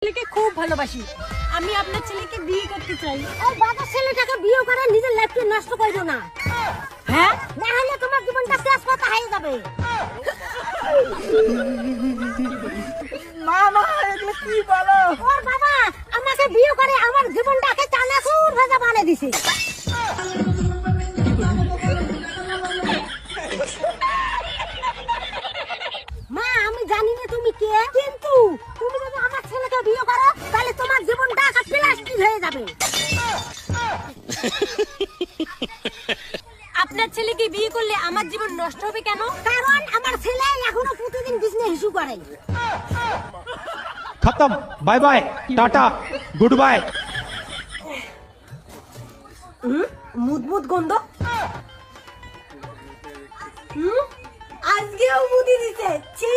ছেলেকে খুব ভালোবাসি, আমি আপনার ছেলেকে বিয়ে করতে চাই। এই বাবা ছেলেটাকে বিয়ে করে নিজের লাইফকে নষ্ট করো না। হ্যাঁ, না হলে তোমার জীবনটা শেষ কথা হয়ে যাবে। মামা এগুলো কি বলো? ওর বাবা আমাকে বিয়ে করে আমার জীবনটাকে চানাচুর ভেজা বানিয়ে দিছে। মা আমি জানি না তুমি কে, কিন্তু তুমি যদি আমার ছেলেকে বিয়ে করো তাহলে তোমার জীবনটা একটা প্লাস্টিক হয়ে যাবে। আপনার ছেলেকে বিয়ে করলে আমার জীবন নষ্ট হবে কেন? কারণ আমার ছেলে এখনো প্রতিদিন বিজনেস ইস্যু করে। खत्म। Bye bye tata goodbye. মুদমুদ গন্ধ। আজকেও মুদি দিছে। ছি।